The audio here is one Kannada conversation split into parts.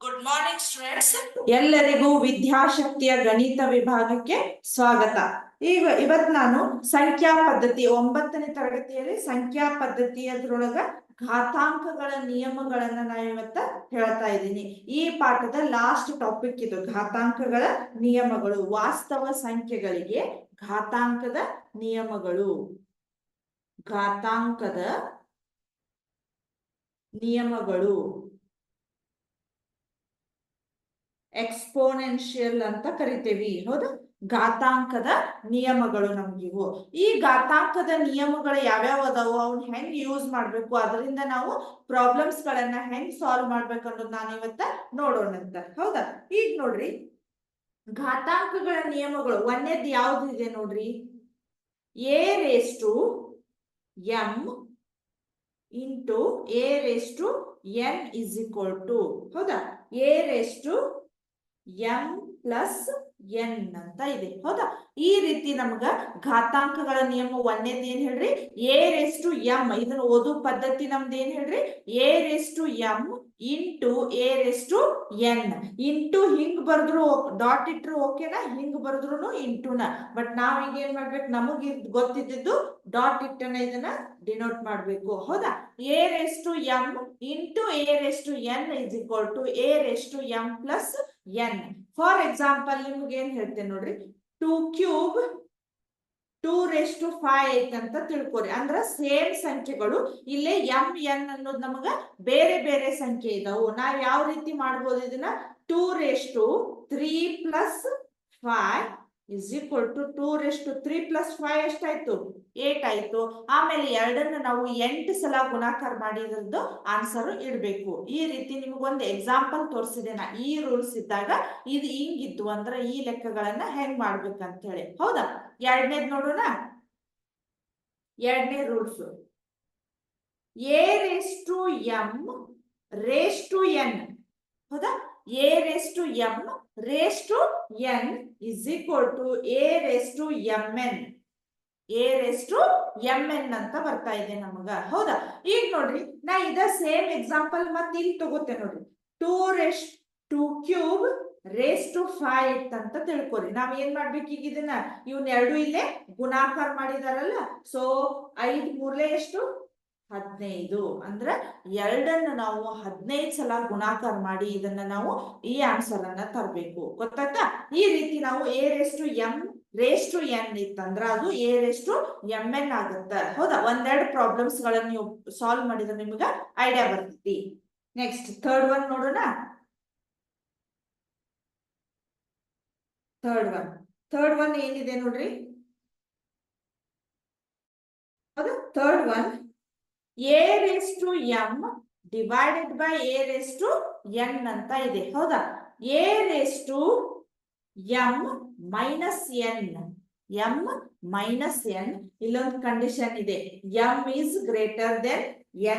Good morning students. ಎಲ್ಲರಿಗೂ ವಿದ್ಯಾಶಕ್ತಿಯ ಗಣಿತ ವಿಭಾಗಕ್ಕೆ ಸ್ವಾಗತ. ಇವತ್ತು ನಾನು ಸಂಖ್ಯಾ ಪದ್ಧತಿ 9ನೇ ತರಗತಿಯಲ್ಲಿ ಸಂಖ್ಯಾ ಪದ್ಧತಿಯದ್ರೊಳಗ ಘಾತಾಂಕಗಳ ನಿಯಮಗಳನ್ನ ನಾನು ಇವತ್ತ ಹೇಳ್ತಾ ಇದ್ದೀನಿ. ಈ ಪಾಠದ ಲಾಸ್ಟ್ ಟಾಪಿಕ್ ಇದು, ಘಾತಾಂಕಗಳ ನಿಯಮಗಳು. ವಾಸ್ತವ ಸಂಖ್ಯೆಗಳಿಗೆ ಘಾತಾಂಕದ ನಿಯಮಗಳು. ಘಾತಾಂಕದ ನಿಯಮಗಳು ಎಕ್ಸ್ಪೋನೆನ್ಷಿಯಲ್ ಅಂತ ಕರಿತೇವಿ. ಹೌದು, ಘಾತಾಂಕದ ನಿಯಮಗಳು ನಮ್ಗಿವು. ಈ ಘಾತಾಂಕದ ನಿಯಮಗಳು ಯಾವ್ಯಾವ ಅದಾವು, ಅವ್ನ ಹೆಂಗ್ ಯೂಸ್ ಮಾಡ್ಬೇಕು, ಅದರಿಂದ ನಾವು ಪ್ರಾಬ್ಲಮ್ಸ್ ಗಳನ್ನ ಹೆಂಗ್ ಸಾಲ್ವ್ ಮಾಡ್ಬೇಕು ಅನ್ನೋದು ನಾನು ಇವತ್ತ ನೋಡೋಣಂತ. ಹೌದಾ, ಈಗ ನೋಡ್ರಿ, ಘಾತಾಂಕಗಳ ನಿಯಮಗಳು ಒಂದೇದ್ ಯಾವ್ದಿದೆ ನೋಡ್ರಿ, a⁻m into a⁻n is equal to, ಹೌದಾ, a⁻m ಪ್ಲಸ್ n ಅಂತ ಇದೆ. ಹೌದಾ, ಈ ರೀತಿ ನಮ್ಗ ಘಾತಾಂಕಗಳ ನಿಯಮ ಒಂದೇದ್ ಏನ್ ಹೇಳ್ರಿ, a⁻m. ಇದನ್ನ ಓದು ಪದ್ಧತಿ ನಮ್ದು ಏನ್ ಹೇಳ್ರಿ, a⁻m ಇಂಟು a⁻n. ಇಂಟು ಹಿಂಗ್ ಬರ್ದ್ರು ಡಾಟ್ ಇಟ್ರು ಓಕೆನಾ, ಹಿಂಗ್ ಬರ್ದ್ರು ಇಂಟುನ. ಬಟ್ ನಾವ್ ಈಗ ಏನ್ ಮಾಡ್ಬೇಕು, ನಮಗ್ ಗೊತ್ತಿದ್ದು ಡಾಟ್ ಇಟ್ಟನ ಇದನ್ನ ಡಿನೋಟ್ ಮಾಡ್ಬೇಕು. ಹೌದಾ, a⁻m into a⁻n is equal to a⁻m plus n. For example ನಿಮ್ಗೆ ಏನ್ ಹೇಳ್ತೇನೆ ನೋಡ್ರಿ, 2³ 2⁵ ಐತಂತ ತಿಳ್ಕೊರಿ. ಅಂದ್ರ ಸೇಮ್ ಸಂಖ್ಯೆಗಳು ಇಲ್ಲೇ m n ಅನ್ನೋದು ನಮಗ ಬೇರೆ ಬೇರೆ ಸಂಖ್ಯೆ ಇದಾವು. ನಾವ್ ಯಾವ ರೀತಿ ಮಾಡ್ಬೋದು ಇದನ್ನ, 2⁵3 plus 5 is equal to 2⁵3 plus 5 ಎಷ್ಟಾಯ್ತು, 8 ಆಯ್ತು. ಆಮೇಲೆ ಎರಡನ್ನ ನಾವು 8 ಸಲ ಗುಣಾಕಾರ ಮಾಡಿ ಇದ್ರದ್ದು ಆನ್ಸರ್ ಇಡ್ಬೇಕು. ಈ ರೀತಿ ನಿಮ್ಗೊಂದು ಎಕ್ಸಾಂಪಲ್ ತೋರಿಸಿದೆ ನಾ. ಈ ರೂಲ್ಸ್ ಇದ್ದಾಗ ಇದು ಹಿಂಗಿತ್ತು ಅಂದ್ರೆ ಈ ಲೆಕ್ಕಗಳನ್ನ ಹೆಂಗ್ ಮಾಡ್ಬೇಕಂತ ಹೇಳಿ. ಹೌದಾ, ಎರಡನೇದ್ ನೋಡೋಣ. ಎರಡನೇ ರೂಲ್ಸ್, a⁻m⁻n. ಹೌದಾ, a⁻m⁻n is equal to a⁻mn. a⁻mn ಅಂತ ಬರ್ತಾ ಇದೆ ನಮಗ. ಹೌದಾ, ಈಗ ನೋಡ್ರಿ, ನಾ ಇದ ಸೇಮ್ ಎಕ್ಸಾಂಪಲ್ ಮತ್ತೆ ಇಲ್ಲಿ ತಗೋತೇನೆ ನೋಡ್ರಿ. 2⁵5 ಇತ್ತಂತ ತಿಳ್ಕೊರಿ. ನಾವ್ ಏನ್ ಮಾಡ್ಬೇಕು, ಈಗ ಇದನ್ನ ಇವನ್ ಎರಡು ಇಲ್ಲೇ ಗುಣಾಕಾರ ಮಾಡಿದಾರಲ್ಲ, ಸೊ 5 3 ಎಷ್ಟು, 15. ಅಂದ್ರ ಎರಡನ್ನ ನಾವು 15 ಸಲ ಗುಣಾಕಾರ ಮಾಡಿ ಇದನ್ನ ನಾವು ಈ ಆನ್ಸರ್ ಅನ್ನ ತರಬೇಕು. ಗೊತ್ತಾಯ್ತಾ? ಈ ರೀತಿ ನಾವು a⁻m⁻n ಇತ್ತಂದ್ರ ಅದು a⁻mn ಆಗುತ್ತ. ಹೌದಾ, ಒಂದೆರಡು ಪ್ರಾಬ್ಲಮ್ಸ್ ಗಳನ್ನ ನೀವು ಸಾಲ್ವ್ ಮಾಡಿದ್ರೆ ನಿಮ್ಗ ಐಡಿಯಾ ಬರ್ತೈತಿ. ನೆಕ್ಸ್ಟ್ ಥರ್ಡ್ ಒನ್ ನೋಡೋಣ. ಥರ್ಡ್ ಒನ್ ಏನಿದೆ ನೋಡ್ರಿ, ಹೌದಾ, third one a⁻m divided by a⁻n ಅಂತ ಇದೆ. ಹೌದಾ, a⁻m ಮೈನಸ್ n ಇಲ್ಲೊಂದು ಕಂಡೀಷನ್ ಇದೆ, m is greater than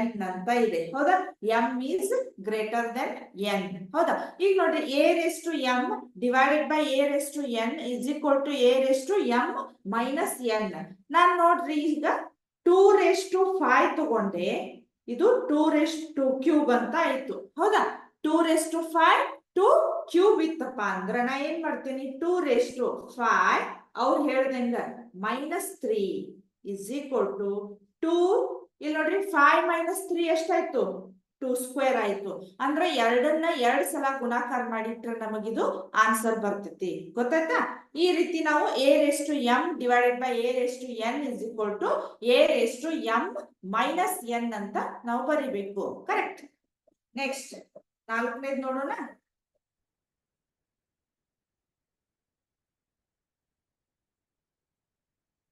n ಅಂತ ಇದೆ. ಹೌದಾ, m is greater than n. ಹೌದಾ, ಈಗ ನೋಡ್ರಿ, a⁻m divided by a⁻n is equal to a⁻m minus n. ನಾನ್ ನೋಡ್ರಿ ಈಗ 2⁵5 ತಗೊಂಡೆ, ಇದು 2⁵³ ಅಂತ ಆಯ್ತು. ಹೌದಾ, 2⁵5 2³ ಇತ್ತಪ್ಪ ಅಂದ್ರ ನಾ ಏನ್ ಮಾಡ್ತೇನೆ, 2⁵5 ಅವ್ರು ಹೇಳ್ದಂಗ -3 ಇಸ್ ಈಕ್ವಲ್ ಟು 2. ಇಲ್ಲಿ ನೋಡ್ರಿ, 5 - 3 ಎಷ್ಟಾಯ್ತು, 2² ಆಯ್ತು. ಅಂದ್ರ ಎರಡನ್ನ 2 ಸಲ ಗುಣಾಕಾರ ಮಾಡಿಟ್ರೆ ನಮಗಿದು ಆನ್ಸರ್ ಬರ್ತೈತಿ. ಗೊತ್ತಾಯ್ತಾ? ಈ ರೀತಿ ನಾವು a⁻m divided by a⁻n is equal to a⁻m-n ಅಂತ ನಾವು ಬರಿಬೇಕು. ಕರೆಕ್ಟ್. ನೆಕ್ಸ್ಟ್ ನಾಲ್ಕನೇದು ನೋಡೋಣ.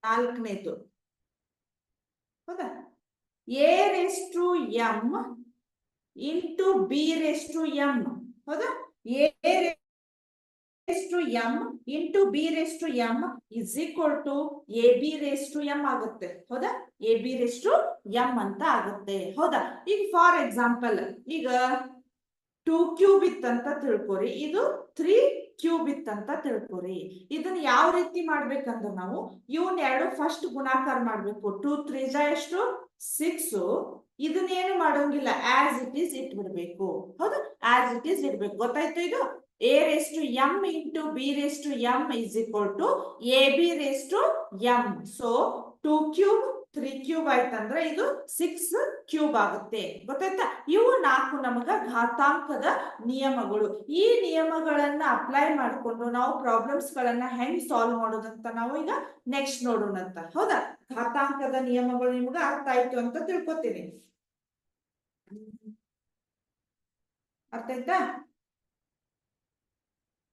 ನಾಲ್ಕನೇದು, ಹೌದಾ, a⁻m ಇಂಟು b⁻m. ಹೌದಾ, a⁻m into b⁻m is equal to ab⁻m ಆಗುತ್ತೆ. ಹೌದಾ, ab⁻m ಅಂತ ಆಗುತ್ತೆ. ಹೌದಾ, ಈಗ ಫಾರ್ ಎಕ್ಸಾಂಪಲ್ ಈಗ 2³ ಇತ್ತಂತ ತಿಳ್ಕೊರಿ, ಇದು 3³ ಇತ್ತಂತ ತಿಳ್ಕೊರಿ. ಇದನ್ನ ಯಾವ ರೀತಿ ಮಾಡ್ಬೇಕಂದ್ರೆ ನಾವು ಇವನ್ ಎರಡು ಫಸ್ಟ್ ಗುಣಾಕಾರ ಮಾಡ್ಬೇಕು. 2 3 ಎಷ್ಟು, 6. ಇದನ್ನೇನು ಮಾಡೋಂಗಿಲ್ಲ, ಆಸ್ ಇಟ್ ಈಸ್ ಇಟ್ಬಿಡ್ಬೇಕು. ಹೌದು, ಆಸ್ ಇಟ್ ಈಸ್ ಇಡ್ಬೇಕು. ಗೊತ್ತಾಯ್ತು ಇದು? a raised to m into b raised to m is equal to ab raised to m. So 2 cube 3 cube ಆಯ್ತಂದ್ರೆ ಇದು 6 ಕ್ಯೂಬ್ ಆಗುತ್ತೆ. ಗೊತ್ತಾಯ್ತಾ? ಇವು 4 ನಮಗ ಘಾತಾಂಕದ ನಿಯಮಗಳು. ಈ ನಿಯಮಗಳನ್ನ ಅಪ್ಲೈ ಮಾಡಿಕೊಂಡು ನಾವು ಪ್ರಾಬ್ಲಮ್ಸ್ ಗಳನ್ನ ಹೆಂಗ್ ಸಾಲ್ವ್ ಮಾಡೋದಂತ ನಾವು ಈಗ ನೆಕ್ಸ್ಟ್ ನೋಡೋಣಂತ. ಹೌದಾ? ಘಾತಾಂಕದ ನಿಯಮಗಳು ನಿಮ್ಗ ಅರ್ಥ ಆಯ್ತು ಅಂತ ತಿಳ್ಕೊತೀನಿ. ಅರ್ಥ ಆಯ್ತಾ?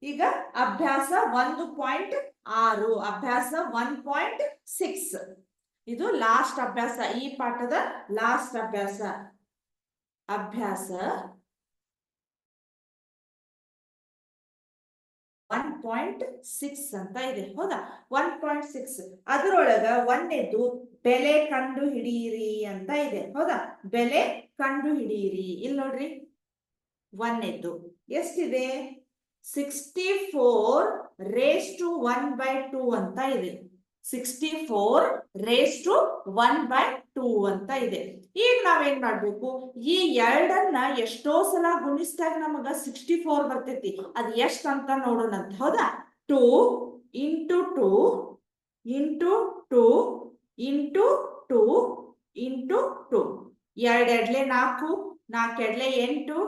ಈಗ ಅಭ್ಯಾಸ 1.6, ಅಭ್ಯಾಸ 1.6 ಇದು ಲಾಸ್ಟ್ ಅಭ್ಯಾಸ, ಈ ಪಾಠದ ಲಾಸ್ಟ್ ಅಭ್ಯಾಸ. ಅಭ್ಯಾಸ 1.6 ಅಂತ ಇದೆ. ಹೌದಾ? 1.6 ಅದರೊಳಗ ಒಂದೇದು ಬೆಲೆ ಕಂಡು ಹಿಡಿಯಿರಿ ಅಂತ ಇದೆ. ಹೌದಾ? ಬೆಲೆ ಕಂಡು ಹಿಡಿಯಿರಿ. ಇಲ್ಲಿ ನೋಡ್ರಿ, ಒಂದೇದು ಎಷ್ಟಿದೆ? 64 raised to 1/2 ಅಂತ ಇದೆ. 64 raised to 1/2 ಅಂತ ಇದೆ. ಈಗ ನಾವೇನ್ ಮಾಡ್ಬೇಕು? ಈ ಎರಡನ್ನ ಎಷ್ಟೋ ಸಲ ಗುಣಿಸಿದಾಗ ನಮಗ 64 ಬರ್ತೈತಿ. ಅದು ಎಷ್ಟ ಅಂತ ನೋಡೋಣಂತ. ಹೌದಾ? 2 into 2 into 2 into 2 into 2. 2 ಎಡ್ಲೆ 4, 4 ಎಡ್ಲೆ 8,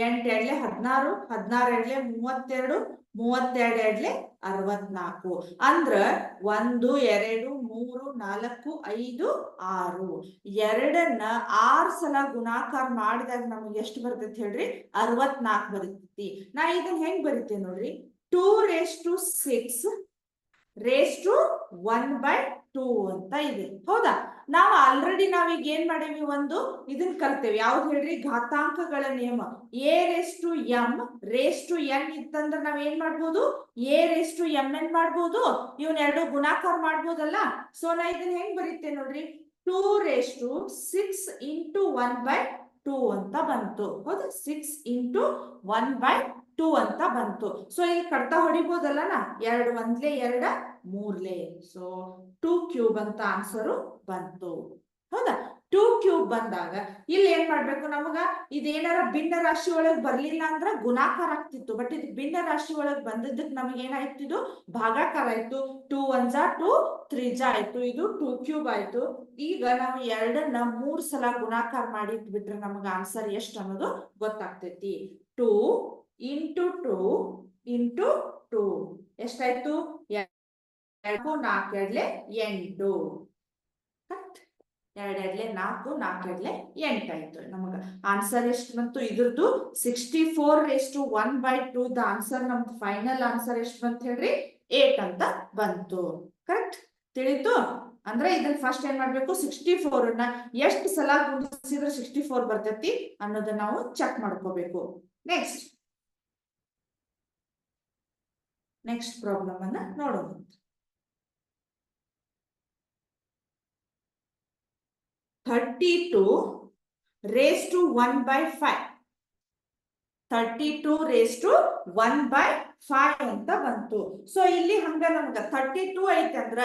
8 ಎಡ್ಲೆ 16, 16 ಎಡ್ಲೆ 32, 32 ಎಡ್ಲೆ 64. ಅಂದ್ರ 1 2 3 4 5 6. ಎರಡನ್ನ 6 ಸಲ ಗುಣಾಕಾರ ಮಾಡಿದಾಗ ನಮ್ಗೆ ಎಷ್ಟು ಬರ್ತೈತಿ ಹೇಳ್ರಿ? 64 ಬರ್ತೈತಿ. ನಾ ಇದನ್ನ ಹೆಂಗ್ ಬರಿತೇನೆ ನೋಡ್ರಿ, 2 raised to 6 raised to 1/2 ಅಂತ ಇದೆ. ಹೌದಾ? ನಾವು ಆಲ್ರೆಡಿ ನಾವೀಗ ಏನ್ ಮಾಡೇವಿ? ಒಂದು ಇದನ್ನ ಕಲ್ತೇವೆ. ಯಾವ್ದು ಹೇಳ್ರಿ? ಘಾತಾಂಕಗಳ ನಿಯಮ. a raised to m raised to n ಇತ್ತಂದ್ರೆ ನಾವ್ ಏನ್ ಮಾಡ್ಬೋದು? a raised to mn ಮಾಡ್ಬೋದು. ಇವನ್ನೆರಡು ಗುಣಾಕಾರ ಮಾಡ್ಬೋದಲ್ಲ. ಸೊ ನಾ ಇದನ್ನ ಹೆಂಗ್ ಬರೀತೇನೆ ನೋಡ್ರಿ, 2 raised to 6 into 1/2 ಅಂತ ಬಂತು. ಹೌದಾ? 6 into 1/2 ಅಂತ ಬಂತು. ಸೊ ಇಲ್ಲಿ ಕಡ್ತಾ ಹೊಡಿಬೋದಲ್ಲ ನಾ? 2 1 2 3. ಸೊ 2 ಕ್ಯೂಬ್ ಅಂತ ಆನ್ಸರು ಬಂತು. ಹೌದಾ? 2 ಕ್ಯೂಬ್ ಬಂದಾಗ ಇಲ್ಲಿ ಏನ್ ಮಾಡ್ಬೇಕು ನಮಗ? ಇದೇನಾರ ಭಿನ್ನ ರಾಶಿ ಒಳಗ್ ಬರ್ಲಿಲ್ಲ ಅಂದ್ರ ಗುಣಾಕಾರ ಆಗ್ತಿತ್ತು. ಬಟ್ ಇದು ಭಿನ್ನ ರಾಶಿ ಒಳಗ್ ಬಂದಿದ್ದಕ್ಕೆ ನಮಗೆ ಏನಾಯ್ತು? ಇದು ಭಾಗಾಕಾರ ಆಯ್ತು. 2 1 2 3 ಆಯ್ತು. ಇದು 2 ಕ್ಯೂಬ್ ಆಯ್ತು. ಈಗ ನಾವು ಎರಡನ್ನ 3 ಸಲ ಗುಣಾಕಾರ ಮಾಡಿ ಇಟ್ಬಿಟ್ರೆ ನಮಗ ಆನ್ಸರ್ ಎಷ್ಟು ಅನ್ನೋದು ಗೊತ್ತಾಗ್ತೈತಿ. 2 into 2 into 2 ಎಷ್ಟಾಯ್ತು? 2 4 ಎಡ್ಲೆ 8. 2 ಎಡ್ಲೆ 4, 4 ಎಡ್ಲೆ 8 ಆಯ್ತು. ನಮಗ ಆನ್ಸರ್ ಎಷ್ಟು ಬಂತು? ಇದ್ರದ್ದು 64 raised to 1/2 ದ ಆನ್ಸರ್, ನಮ್ದು ಫೈನಲ್ ಆನ್ಸರ್ ಎಷ್ಟು ಬಂತು ಹೇಳ್ರಿ? 8 ಅಂತ ಬಂತು. ಕರೆಕ್ಟ್? ತಿಳಿತು? ಅಂದ್ರೆ ಇದನ್ನ ಫಸ್ಟ್ ಏನ್ ಮಾಡ್ಬೇಕು? 64 ನ ಎಷ್ಟು ಸಲ ಗುಣಿಸಿದ್ರೆ 64 ಬರ್ತೈತಿ ಅನ್ನೋದನ್ನ ನಾವು ಚೆಕ್ ಮಾಡ್ಕೋಬೇಕು. ನೆಕ್ಸ್ಟ್ ಪ್ರಾಬ್ಲಮ್ ಅನ್ನ ನೋಡೋಣ. 32 raised to 1/5. 32 raised to 1/5 ಅಂತ ಬಂತು. ಸೊ ಇಲ್ಲಿ ಹಂಗ ನಮ್ಗ 32 ಐತೆ ಅಂದ್ರ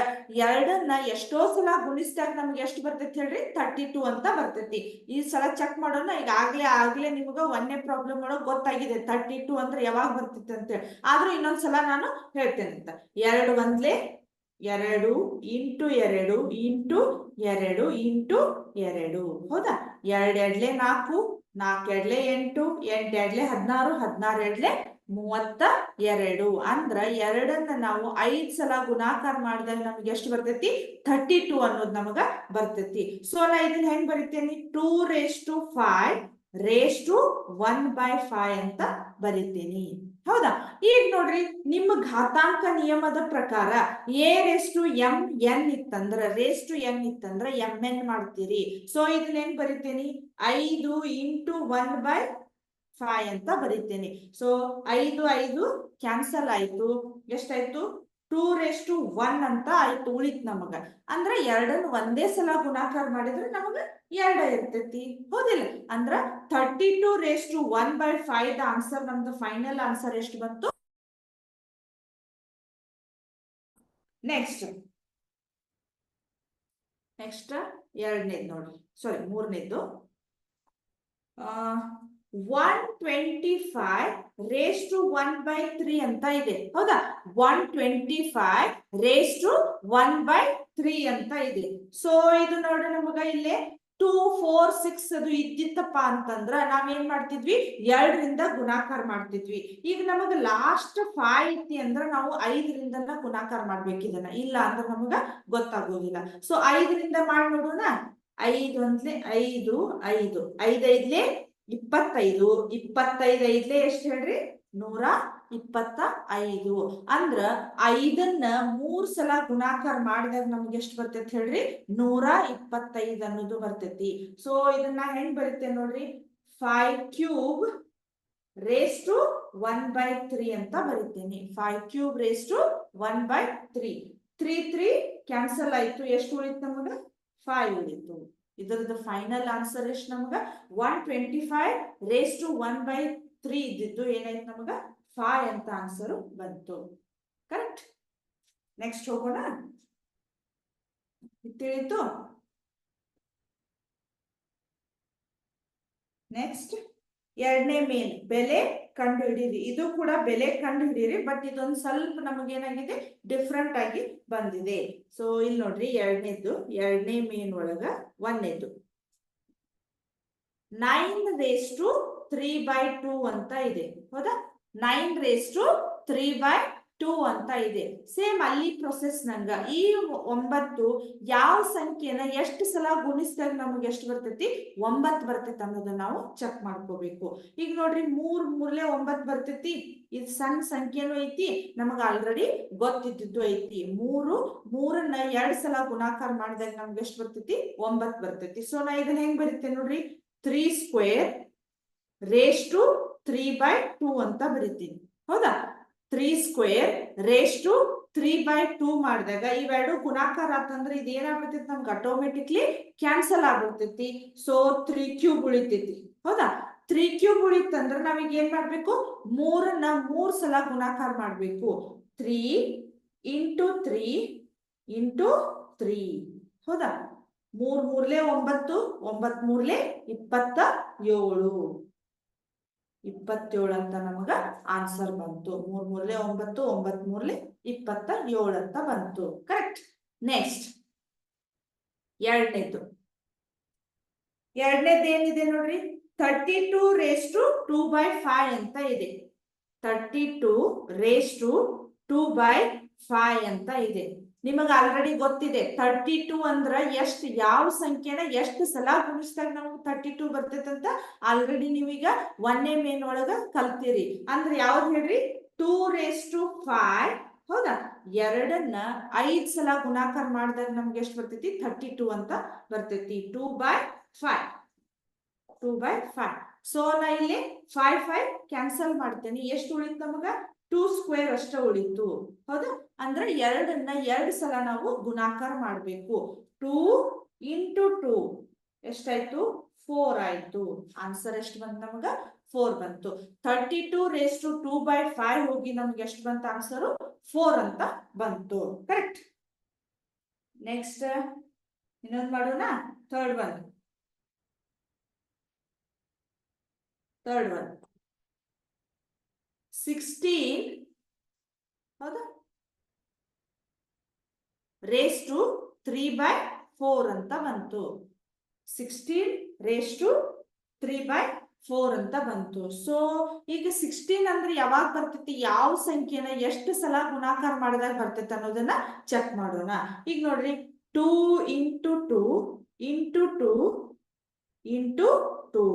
ಎರಡನ್ನ ಎಷ್ಟೋ ಸಲ ಗುಣಿಸಿದಾಗ ನಮ್ಗೆ ಎಷ್ಟು ಬರ್ತೈತಿ ಹೇಳ್ರಿ? 32 ಅಂತ ಬರ್ತೈತಿ. ಈ ಸಲ ಚೆಕ್ ಮಾಡೋಣ. ಈಗ ಆಗ್ಲೇ ನಿಮ್ಗ ಒಂದೇ ಪ್ರಾಬ್ಲಮ್ ಒಳಗೆ ಗೊತ್ತಾಗಿದೆ 32 ಅಂದ್ರೆ ಯಾವಾಗ ಬರ್ತೈತಿ ಅಂತೇಳಿ. ಆದ್ರೂ ಇನ್ನೊಂದ್ಸಲ ನಾನು ಹೇಳ್ತೇನೆ ಅಂತ. 2 1 2 ಇಂಟು 2 ಇಂಟು 2 ಇಂಟು 2. ಹೌದಾ? 2 ಎಡ್ಲೆ 4, 4 ಎಡ್ಲೆ 8, 8 ಎಡ್ಲೆ 16, 16 ಎಡ್ಲೆ 32. ಅಂದ್ರ ಎರಡನ್ನ ನಾವು 5 ಸಲ ಗುಣಾಕಾರ ಮಾಡಿದಾಗ ನಮ್ಗೆ ಎಷ್ಟು ಬರ್ತೈತಿ? 32 ಅನ್ನೋದು ನಮಗ ಬರ್ತೈತಿ. ಸೊ ನಾ ಇದನ್ನ ಹೆಂಗ್ ಬರಿತೇನೆ? 2 raised to 5 raised to 1/5 ಅಂತ ಬರಿತೀನಿ. ಹೌದಾ? ಈಗ ನೋಡ್ರಿ, ನಿಮ್ಮ ಘಾತಾಂಕ ನಿಯಮದ ಪ್ರಕಾರ a raised to mn ಇತ್ತಂದ್ರ mn ಮಾಡ್ತೀರಿ. ಸೊ ಇದನ್ನ ಹೆಂಗ್ ಬರಿತೇನಿ? 5 into 1/5 ಅಂತ ಬರಿತೇನೆ. ಸೊ 5 5 ಕ್ಯಾನ್ಸಲ್ ಆಯ್ತು. ಎಷ್ಟಾಯ್ತು? 2 raised to 1 ಅಂತ ಆಯ್ತು ಉಳಿತ್ ನಮಗ. ಅಂದ್ರ ಎರಡನ್ನ ಒಂದೇ ಸಲ ಗುಣಾಕಾರ ಮಾಡಿದ್ರೆ ನಮಗ 2 ಇರ್ತೈತಿ. ಹೌದಿಲ್ಲ? ಅಂದ್ರ 32 raised to 1/5 ದ ಆನ್ಸರ್, ನಮ್ದು ಫೈನಲ್ ಆನ್ಸರ್ ಎಷ್ಟು ಬಂತು? ನೆಕ್ಸ್ಟ್ ಎರಡನೇದು ನೋಡ್ರಿ, ಸಾರಿ ಮೂರನೇದು. 125 ರೇಸ್ ಟು 1/3 ಅಂತ ಇದೆ. ಹೌದಾ? 125 ರೇಸ್ ಟು 1/3 ಅಂತ ಇದೆ. ಸೊ ಇದು ನೋಡ್ರಿ ನಮಗ ಇಲ್ಲಿ 2, 4, 6 ಅದು ಇದ್ದಿತ್ತಪ್ಪ ಅಂತಂದ್ರ ನಾವೇನ್ ಮಾಡ್ತಿದ್ವಿ, 2ರಿಂದ ಗುಣಾಕಾರ ಮಾಡ್ತಿದ್ವಿ. ಈಗ ನಮಗ ಲಾಸ್ಟ್ 5 ಐತಿ ಅಂದ್ರ ನಾವು 5ರಿಂದ ಗುಣಾಕಾರ ಮಾಡ್ಬೇಕು ಇದನ್ನ, ಇಲ್ಲ ಅಂದ್ರೆ ನಮಗ ಗೊತ್ತಾಗೋದಿಲ್ಲ. ಸೊ 5ರಿಂದ ಮಾಡಿ ನೋಡೋಣ. 5 ಒಂದ್ಲೆ 5, 5, 5 ಐದ್ಲೆ 25, 25 ಐದ್ಲೆ ಎಷ್ಟು ಹೇಳ್ರಿ? 125. ಅಂದ್ರ 5ನ್ನ 3 ಸಲ ಗುಣಾಕಾರ ಮಾಡಿದಾಗ ನಮ್ಗೆ ಎಷ್ಟು ಬರ್ತೈತಿ ಹೇಳ್ರಿ? 125 ಅನ್ನೋದು ಬರ್ತೈತಿ. ಸೊ ಇದನ್ನ ಹೆಂಗ್ ಬರುತ್ತೆ ನೋಡ್ರಿ, 5 ಕ್ಯೂಬ್ ರೇಸ್ ಟು 1/3 ಅಂತ ಬರೀತೇನೆ. 5 ಕ್ಯೂಬ್ ರೇಸ್ ಟು 1/3. 3 3 ಕ್ಯಾನ್ಸಲ್ ಆಯ್ತು. ಎಷ್ಟು ಉಳಿತು ನಮಗ? 5 ಉಳಿತು. ಇದರದ್ದು ಫೈನಲ್ ಆನ್ಸರ್ ಎಷ್ಟು ನಮಗ? 125 ರೇಸ್ ಟು 1/3 ಇದ್ದಿದ್ದು ಏನಾಯ್ತು ನಮಗ? 5 ಅಂತ ಆನ್ಸರ್ ಬಂತು. ಕರೆಕ್ಟ್. ನೆಕ್ಸ್ಟ್ ಹೋಗೋಣ. ತಿಳಿತು? ನೆಕ್ಸ್ಟ್ ಎರಡನೇ ಮೇನ್, ಬೆಲೆ ಕಂಡು ಹಿಡೀರಿ. ಇದು ಕೂಡ ಬೆಲೆ ಕಂಡು ಹಿಡೀರಿ, ಬಟ್ ಇದೊಂದು ಸ್ವಲ್ಪ ನಮಗೇನಾಗಿದೆ, ಡಿಫ್ರೆಂಟ್ ಆಗಿ ಬಂದಿದೆ. ಸೊ ಇಲ್ಲಿ ನೋಡ್ರಿ, ಎರಡನೇ ಮೇನ್ ಒಳಗ ಒಂದನೇದು 9 ರೇಸ್ ಟು 3/2 ಅಂತ ಇದೆ. ಹೌದಾ? 9 ರೇಸ್ ಟು 3/2 ಅಂತ ಇದೆ. ಸೇಮ್ ಅಲ್ಲಿ ಪ್ರೊಸೆಸ್ ನಂಗ ಈ 9 ಯಾವ ಸಂಖ್ಯೆನ ಎಷ್ಟು ಸಲ ಗುಣಿಸಿದಾಗ ನಮಗೆ ಎಷ್ಟು ಬರ್ತೈತಿ? 9 ಬರ್ತೈತಿ ಅನ್ನೋದನ್ನ ನಾವು ಚೆಕ್ ಮಾಡ್ಕೋಬೇಕು. ಈಗ ನೋಡ್ರಿ, 3 3ಲೆ 9 ಬರ್ತೈತಿ. ಇದು ಸಣ್ಣ ಸಂಖ್ಯೆನೂ ಐತಿ, ನಮಗ ಆಲ್ರೆಡಿ ಗೊತ್ತಿದ್ದು ಐತಿ. 3ನ್ನ 2 ಸಲ ಗುಣಾಕಾರ ಮಾಡಿದಾಗ ನಮ್ಗೆ ಎಷ್ಟು ಬರ್ತೈತಿ? 9 ಬರ್ತೈತಿ. ಸೊ ನಾ ಇದನ್ನ ಹೆಂಗ್ ಬರೀತೇನೆ ನೋಡ್ರಿ, 3 ಸ್ಕ್ವೇರ್ ರೇಸ್ ಟು 3/2 ಅಂತ ಬರೀತೀನಿ. ಹೌದಾ? 3 ಸ್ಕ್ವೇರ್ ರೇಸ್ ಟು 3/2 ಮಾಡಿದಾಗ ಇವೆರಡು ಗುಣಾಕಾರ ಆತಂದ್ರೆ ಇದೇನಾಗ್ಬಿಡ್ತೈತಿ? ನಮ್ಗೆ ಆಟೋಮೆಟಿಕ್ಲಿ ಕ್ಯಾನ್ಸಲ್ ಆಗ್ಬಿಡ್ತೈತಿ. ಸೊ 3 ಕ್ಯೂಬ್ ಉಳಿತೈತಿ. ಹೌದಾ? 3 ಕ್ಯೂಬ್ ಉಳಿತಂದ್ರೆ ನಾವೀಗ ಏನ್ ಮಾಡ್ಬೇಕು? 3ನ್ನ 3 ಸಲ ಗುಣಾಕಾರ ಮಾಡ್ಬೇಕು. 3 ಇಂಟು 3 ಇಂಟು 3. ಹೌದಾ? 3 3ಲೆ 9, 9 3ಲೆ 27. 27 ಅಂತ ನಮಗ ಆನ್ಸರ್ ಬಂತು. 3 3ಲೆ 9, 9 3ಲೆ 27 ಅಂತ ಬಂತು. ಕರೆಕ್ಟ್. ನೆಕ್ಸ್ಟ್ ಎರಡನೇದು ಏನಿದೆ ನೋಡ್ರಿ, 32 ರೇಸ್ ಟು 2/5 ಅಂತ ಇದೆ. 32 ರೇಸ್ ಟು 2/5 ಅಂತ ಇದೆ. ನಿಮಗ ಆಲ್ರೆಡಿ ಗೊತ್ತಿದೆ 32 ಅಂದ್ರ ಎಷ್ಟು, ಯಾವ ಸಂಖ್ಯೆನ ಎಷ್ಟು ಸಲ ಗುಣಿಸಿದಾಗ ನಮಗೆ 32 ಬರ್ತೈತೆ ಅಂತ ಆಲ್ರೆಡಿ ನೀವೀಗ 1ನೇ ಮೇನ್ ಒಳಗ ಕಲ್ತೀರಿ. ಅಂದ್ರೆ ಯಾವ್ದು ಹೇಳ್ರಿ? 2 ರೇಸ್ ಟು 5. ಹೌದಾ? 2ನ್ನ 5 ಸಲ ಗುಣಾಕಾರ ಮಾಡಿದಾಗ ನಮ್ಗೆ ಎಷ್ಟು ಬರ್ತೈತಿ? 32 ಅಂತ ಬರ್ತೈತಿ. 2/5. ಸೊ ನಾ ಇಲ್ಲಿ 5 5 ಕ್ಯಾನ್ಸಲ್ ಮಾಡ್ತೇನೆ. ಎಷ್ಟು ಉಳಿತು ನಮಗ? 2 ಸ್ಕ್ವೇರ್ ಅಷ್ಟ ಉಳಿತು. ಹೌದಾ? ಅಂದ್ರೆ 2ನ್ನ 2 ಸಲ ನಾವು ಗುಣಾಕಾರ ಮಾಡ್ಬೇಕು. 2 ಇಂಟು 2 ಎಷ್ಟಾಯ್ತು? 4 ಆಯ್ತು. ಆನ್ಸರ್ ಎಷ್ಟು ಬಂತು ನಮಗ? 4 ಬಂತು. 32 ರೇಸ್ ಟು 2/5 ಹೋಗಿ ನಮ್ಗೆ ಎಷ್ಟು ಬಂತ ಆನ್ಸರ್? 4 ಅಂತ ಬಂತು. ಕರೆಕ್ಟ್. ನೆಕ್ಸ್ಟ್ ಇನ್ನೊಂದು ಮಾಡೋಣ. ಥರ್ಡ್ ಒನ್ 16 ಹೌದಾ ರೇಸ್ ಟು 3/4 ಅಂತ ಬಂತು. 16 ರೇಸ್ ಟು 3/4 ಅಂತ ಬಂತು. ಸೊ ಈಗ 16 ಅಂದ್ರೆ ಯಾವಾಗ ಬರ್ತೈತಿ? ಯಾವ ಸಂಖ್ಯೆನ ಎಷ್ಟು ಸಲ ಗುಣಾಕಾರ ಮಾಡಿದಾಗ ಬರ್ತೈತಿ ಅನ್ನೋದನ್ನ ಚೆಕ್ ಮಾಡೋಣ. ಈಗ ನೋಡ್ರಿ, 2 ಇಂಟು 2 ಇಂಟು 2 ಇಂಟು 2.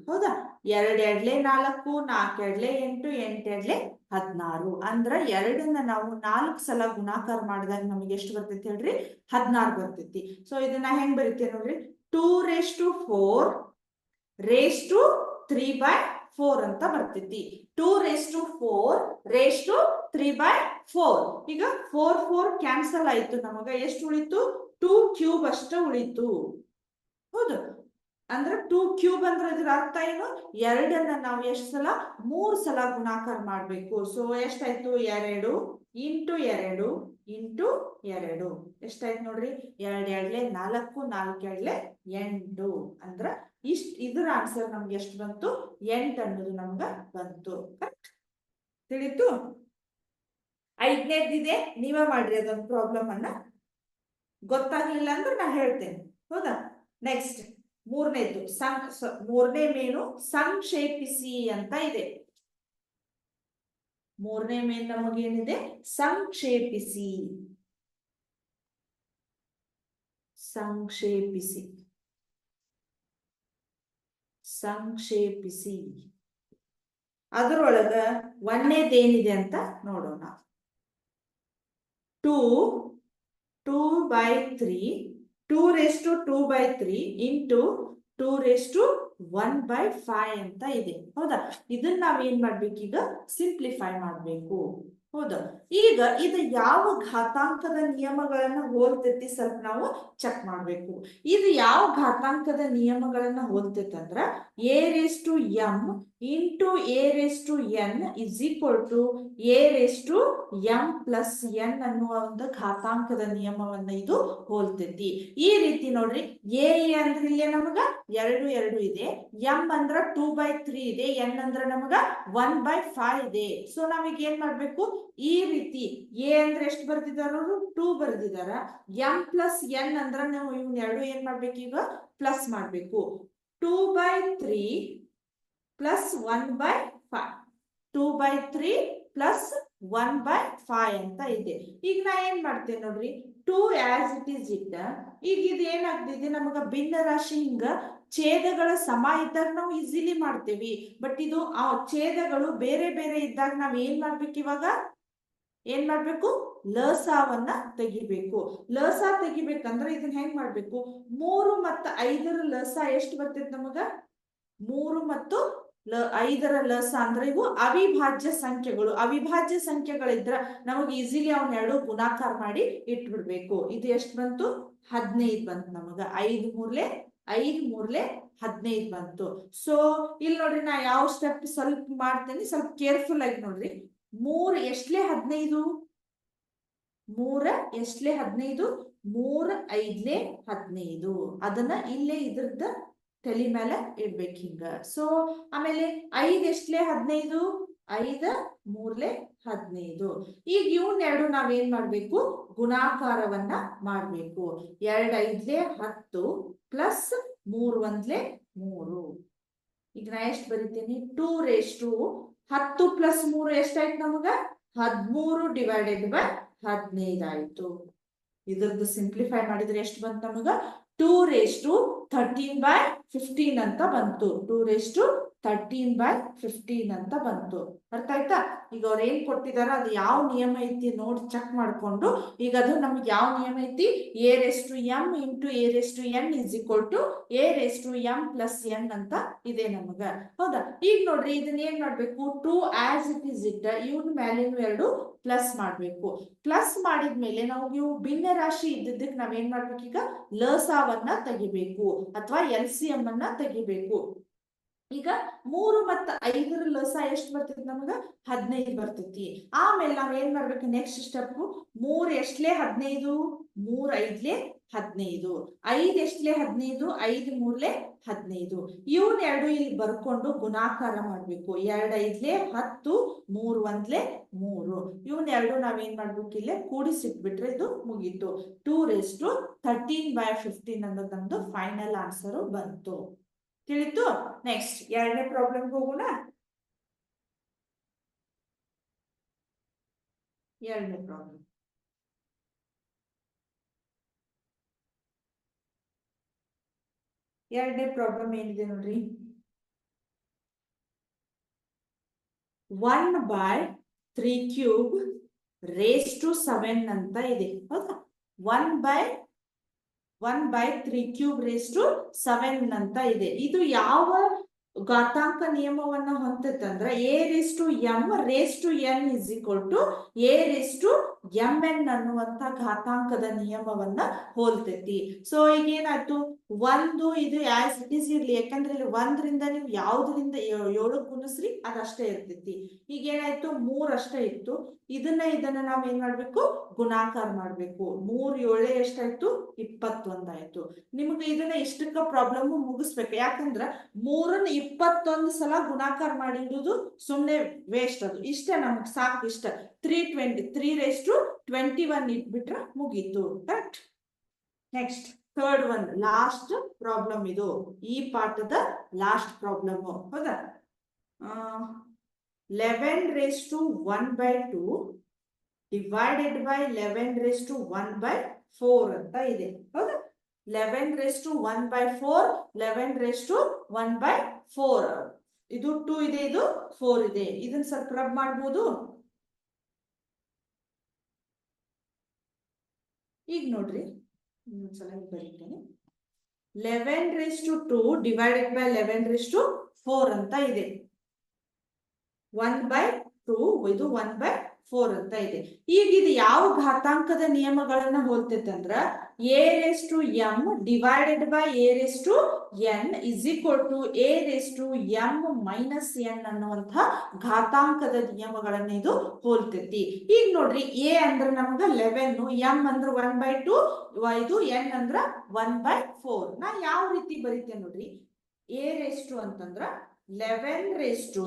ಹೌದಾ? 2 2ಲೆ 4, 4 2ಲೆ 8, 8 2ಲೆ 16. ಅಂದ್ರ 2ನ್ನ ನಾವು 4 ಸಲ ಗುಣಾಕಾರ ಮಾಡಿದಾಗ ನಮಗೆ ಎಷ್ಟು ಬರ್ತೈತಿ ಹೇಳ್ರಿ? 16 ಬರ್ತೈತಿ. ಸೊ ಇದನ್ನ ಹೆಂಗ್ ಬರೀತೇವೆ ನೋಡ್ರಿ, 2 ರೇಸ್ ಟು 4 ರೇಸ್ ಟು 3/4 ಅಂತ ಬರ್ತೈತಿ. 2 ರೇಸ್ ಟು 4 ರೇಸ್ ಟು 3/4. ಈಗ 4 4 ಕ್ಯಾನ್ಸಲ್ ಆಯ್ತು. ನಮಗ ಎಷ್ಟು ಉಳಿತು? 2 ಕ್ಯೂಬ್ ಅಷ್ಟ ಉಳಿತು. ಹೌದು? ಅಂದ್ರೆ 2 ಕ್ಯೂಬ್ ಅಂದ್ರೆ ಇದ್ರ ಅರ್ಥ ಏನು? 2ನ್ನ ನಾವು ಎಷ್ಟು ಸಲ? 3 ಸಲ ಗುಣಾಕಾರ ಮಾಡ್ಬೇಕು. ಸೊ ಎಷ್ಟಾಯ್ತು? 2 ಇಂಟು 2 ಇಂಟು 2 ಎಷ್ಟಾಯ್ತು ನೋಡ್ರಿ? 2 2ಲೆ 4, 4 2ಲೆ 8. ಅಂದ್ರ ಇದರ ಆನ್ಸರ್ ನಮ್ಗೆ ಎಷ್ಟು ಬಂತು? 8 ಅನ್ನೋದು ನಮ್ಗ ಬಂತು. ತಿಳಿತು? 5ನೇದಿದೆ, ನೀವೇ ಮಾಡ್ರಿ ಅದೊಂದು ಪ್ರಾಬ್ಲಮ್ ಅನ್ನ. ಗೊತ್ತಾಗ್ಲಿಲ್ಲ ಅಂದ್ರೆ ನಾ ಹೇಳ್ತೇನೆ. ಹೌದಾ? ನೆಕ್ಸ್ಟ್ 3ನೇದು ಮೂರನೇ ಮೇನು ಸಂಕ್ಷೇಪಿಸಿ ಅಂತ ಇದೆ. 3ನೇ ಮೇನ್ ನಮಗೇನಿದೆ? ಸಂಕ್ಷೇಪಿಸಿ. ಸಂಕ್ಷೇಪಿಸಿ ಸಂಕ್ಷೇಪಿಸಿ ಅದರೊಳಗ 1ನೇದೇನಿದೆ ಅಂತ ನೋಡೋಣ. 2/3 2/3 ಇಂಟು 2/1/5 ಅಂತ ಇದೆ. ಹೌದಾ? ಇದನ್ನ ನಾವೇನ್ ಮಾಡ್ಬೇಕು? ಈಗ ಸಿಂಪ್ಲಿಫೈ ಮಾಡ್ಬೇಕು. ಹೌದಾ? ಈಗ ಇದು ಯಾವ ಘಾತಾಂಕದ ನಿಯಮಗಳನ್ನ ಹೋಲ್ತೈತಿ ಸ್ವಲ್ಪ ನಾವು ಚೆಕ್ ಮಾಡ್ಬೇಕು. ಇದು ಯಾವ ಘಾತಾಂಕದ ನಿಯಮಗಳನ್ನ ಹೋಲ್ತೈತಿ ಅಂದ್ರ a⁻m into a⁻n is equal to a⁻m+n ಅನ್ನುವ ಒಂದು ಘಾತಾಂಕದ ನಿಯಮವನ್ನ ಇದು ಹೋಲ್ತೈತಿ. ಈ ರೀತಿ ನೋಡ್ರಿ, a ಅಂದ್ರೆ ಇಲ್ಲೇ ನಮಗ 2 ಇದೆ, m ಅಂದ್ರ 2/3 ಇದೆ, n ಅಂದ್ರ ನಮಗ 1/5 ಇದೆ. ಸೊ ನಾವೀಗ ಏನ್ ಮಾಡ್ಬೇಕು? ಈ ರೀತಿ a ಅಂದ್ರೆ ಎಷ್ಟು ಬರ್ದಿದಾರ ಅವರು? 2 ಬರ್ದಿದಾರ. m+n ಅಂದ್ರ ನಾವು ಇವ್ನ 2 ಏನ್ ಮಾಡ್ಬೇಕು? ಈಗ ಪ್ಲಸ್ ಮಾಡ್ಬೇಕು. 2/3 + 1/5 2/3 + 1/5 ಅಂತ ಇದೆ. ಈಗ ನಾ ಏನ್ ಮಾಡ್ತೇನೆ ನೋಡ್ರಿ, 2 ಆಸ್ ಇಟ್ ಈಸ್ ಇಟ್ಟ. ಈಗ ಇದು ಏನಾಗ್ತಿದೆ ನಮಗ ಭಿನ್ನ ರಾಶಿ, ಹಿಂಗ ಛೇದಗಳ ಸಮ ಇದ್ದಾಗ ನಾವು ಈಸಿಲಿ ಮಾಡ್ತೇವಿ. ಬಟ್ ಇದು ಆ ಛೇದಗಳು ಬೇರೆ ಬೇರೆ ಇದ್ದಾಗ ನಾವ್ ಏನ್ ಮಾಡ್ಬೇಕು? ಇವಾಗ ಏನ್ ಮಾಡ್ಬೇಕು? ಲಸಾವನ್ನ ತೆಗಿಬೇಕು. ಲಸ ತೆಗಿಬೇಕಂದ್ರೆ ಇದನ್ನ ಹೆಂಗ್ ಮಾಡ್ಬೇಕು? 3 ಮತ್ತು 5ರ ಲಸ ಎಷ್ಟು ಬರ್ತೈತಿ ನಮಗ? 3 ಮತ್ತು 5ರ ಲಸ ಅಂದ್ರೆ ಇವು ಅವಿಭಾಜ್ಯ ಸಂಖ್ಯೆಗಳು. ಅವಿಭಾಜ್ಯ ಸಂಖ್ಯೆಗಳಿದ್ರ ನಮಗೆ ಈಸಿಲಿ ಅವ್ನ 2 ಗುಣಾಕಾರ ಮಾಡಿ ಇಟ್ಬಿಡ್ಬೇಕು. ಇದು ಎಷ್ಟು ಬಂತು? 15 ಬಂತು ನಮಗ. 5 ಮೂರ್ಲೆ 15 ಬಂತು. ಸೊ ಇಲ್ಲಿ ನೋಡ್ರಿ, ನಾ ಯಾವ ಸ್ಟೆಪ್ ಸ್ವಲ್ಪ ಮಾಡ್ತೇನೆ, ಸ್ವಲ್ಪ ಕೇರ್ಫುಲ್ ಆಗಿ ನೋಡ್ರಿ. 3 ಎಷ್ಟಲೇ 15? 3 ಎಷ್ಟಲೇ 15? 3 5ಲೇ 15. ಅದನ್ನ ಇಲ್ಲೇ ಇದ್ರದ್ದ ತಲೆ ಮೇಲೆ ಇಡ್ಬೇಕು ಹಿಂಗ. ಸೊ ಆಮೇಲೆ 5 ಎಷ್ಟಲೇ 15? 5 3ಲೇ 15. ಈಗ ಇವ್ನ 2 ನಾವೇನ್ ಮಾಡ್ಬೇಕು? ಗುಣಾಕಾರವನ್ನ ಮಾಡ್ಬೇಕು. 2 5ಲೇ 10 ಪ್ಲಸ್ 3 1ಲೇ 3. ಈಗ ನಾ ಎಷ್ಟು ಬರಿತೀನಿ? 2/10 + 3 ಎಷ್ಟಾಯ್ತು ನಮಗ? 13/15 ಆಯ್ತು. ಇದ್ರದ್ದು ಸಿಂಪ್ಲಿಫೈ ಮಾಡಿದ್ರೆ ಎಷ್ಟು ಬಂತು ನಮಗ? 2/13/15 ಅಂತ ಬಂತು. 2/13/15 ಅಂತ ಬಂತು. ಅರ್ಥ ಆಯ್ತಾ? ಈಗ ಅವ್ರು ಏನ್ ಕೊಟ್ಟಿದಾರ ಅದು ಯಾವ ನಿಯಮ ಐತಿ ನೋಡಿ ಚೆಕ್ ಮಾಡ್ಕೊಂಡು, ಈಗ ಅದು ನಮ್ಗೆ ಯಾವ ನಿಯಮ ಐತಿ? a⁻m into a⁻n is equal to a⁻m+n ಅಂತ ಇದೆ ನಮಗ. ಹೌದಾ? ಈಗ ನೋಡ್ರಿ, ಇದನ್ನ ಏನ್ ಮಾಡ್ಬೇಕು? 2 ಆಸ್ ಇಟ್ ಈಸ್ ಇಟ್ಟ ಇವ್ನ ಮೇಲಿನ 2 ಪ್ಲಸ್ ಮಾಡ್ಬೇಕು. ಪ್ಲಸ್ ಮಾಡಿದ್ಮೇಲೆ ನಾವು ಇವು ಭಿನ್ನ ರಾಶಿ ಇದ್ದಿದ್ದಕ್ಕೆ ನಾವೇನ್ ಮಾಡ್ಬೇಕು? ಈಗ ಲಸಾವನ್ನ ತೆಗಿಬೇಕು ಅಥವಾ LCM ಅನ್ನ ತೆಗಿಬೇಕು. ಈಗ 3 ಮತ್ತು 5ರ ಲಸ ಎಷ್ಟು ಬರ್ತೈತಿ ನಮಗ? 15 ಬರ್ತೈತಿ. ಆಮೇಲೆ ನಾವ್ ಏನ್ ಮಾಡ್ಬೇಕು? Next step 3 ಎಷ್ಟಲೇ 15? 3 5ಲೇ 15. 5 ಎಷ್ಟಲೇ 15? 5 3ಲೇ 15. ಇವ್ನ 2 ಇಲ್ಲಿ ಬರ್ಕೊಂಡು ಗುಣಾಕಾರ ಮಾಡ್ಬೇಕು. 2 5ಲೇ 10 3 1ಲೇ 3. ಇವ್ನ 2 ನಾವೇನ್ ಮಾಡ್ಬೇಕು? ಇಲ್ಲೇ ಕೂಡಿಸಿಟ್ಬಿಟ್ರೆ ಇದು ಮುಗೀತು. 2/13/15 ಅನ್ನೋದು ನಮ್ದು ಫೈನಲ್ ಆನ್ಸರ್ ಬಂತು. ತಿಳಿತು? ನೆಕ್ಸ್ಟ್ 2ನೇ ಪ್ರಾಬ್ಲಮ್ ಹೋಗೋಣ. 2ನೇ ಪ್ರಾಬ್ಲಮ್. 2ನೇ ಪ್ರಾಬ್ಲಮ್ ಏನಿದೆ ನೋಡ್ರಿ. 1/3³ ಅಂತ ಇದೆ. ಹೌದಾ? 1/3³ ಅಂತ ಇದೆ. ಇದು ಯಾವ ಘಾತಾಂಕ ನಿಯಮವನ್ನ ಹೊಂದತಂದ್ರ a⁻m⁴n is equal to a⁻mn ಅನ್ನುವಂತ ಘಾತಾಂಕದ ನಿಯಮವನ್ನ ಹೋಲ್ತೈತಿ. ಸೊ ಈಗ ಏನಾಯ್ತು? ಒಂದು ಇದು ಆಸ್ ಇಟ್ ಈಸ್ ಇರ್ಲಿ, ಯಾಕಂದ್ರೆ ಇಲ್ಲಿ ಒಂದರಿಂದ ನೀವು ಯಾವ್ದರಿಂದ 7 ಗುಣಿಸ್ರಿ ಅದಷ್ಟೇ ಇರ್ತೈತಿ. ಈಗ ಏನಾಯ್ತು 3 ಅಷ್ಟೇ ಇತ್ತು, ಇದನ್ನ ನಾವ್ ಏನ್ ಮಾಡ್ಬೇಕು, ಗುಣಾಕಾರ ಮಾಡ್ಬೇಕು. 3 7 ಎಷ್ಟಾಯ್ತು, 21 ಆಯ್ತು. ನಿಮ್ಗೆ ಇದನ್ನ ಇಷ್ಟಕ್ಕ ಪ್ರಾಬ್ಲಮ್ ಮುಗಿಸ್ಬೇಕು, ಯಾಕಂದ್ರ 3ನ್ನ 21 ಸಲ ಗುಣಾಕಾರ ಮಾಡಿಡುದು ಸುಮ್ನೆ ವೇಸ್ಟ್. ಅದು ಇಷ್ಟ ನಮಗ್ ಸಾಕು, ಇಷ್ಟ 321 ಇಟ್ಬಿಟ್ರ ಮುಗೀತು. Correct. Next third one, last problem ಇದು, ಈ ಪಾಠದ ಲಾಸ್ಟ್ ಪ್ರಾಬ್ಲಮ್. ಹೌದಾ? 11^1/2 ಡಿವೈಡೆಡ್ ಬೈ 11^1/4 ಅಂತ ಇದೆ. ಹೌದಾ? 11^1/4, 11^1/4. ಇದು 2 ಇದೆ, ಇದು 4 ಇದೆ. ಇದನ್ನ ಸ್ವಲ್ಪ ರಬ್ ಮಾಡ್ಬೋದು. ಈಗ ನೋಡ್ರಿ, ಇನ್ನೊಂದ್ಸಲ ಬರೀತೇನೆ. 11^2 ಡಿವೈಡೆಡ್ ಬೈ 11^4 ಅಂತ ಇದೆ. 1/2, ಇದು 1/4 ಅಂತ ಇದೆ. ಈಗ ಇದು ಯಾವ ಘಾತಾಂಕದ ನಿಯಮಗಳನ್ನ ಹೋಲ್ತೈತೆ ಅಂದ್ರ a⁻m divided by a⁻n is equal to a⁻m−n ಅನ್ನುವಂಥ ಘಾತಾಂಕದ ನಿಯಮಗಳನ್ನ ಇದು ಹೋಲ್ತೈತಿ. ಈಗ ನೋಡ್ರಿ, a ಅಂದ್ರ ನಮ್ಗ 11, m ಅಂದ್ರ 1/2, ಇದು n ಅಂದ್ರ 1/4. ನಾ ಯಾವ ರೀತಿ ಬರೀತೇನೆ ನೋಡ್ರಿ, a⁻, ಅಂತಂದ್ರ 11/2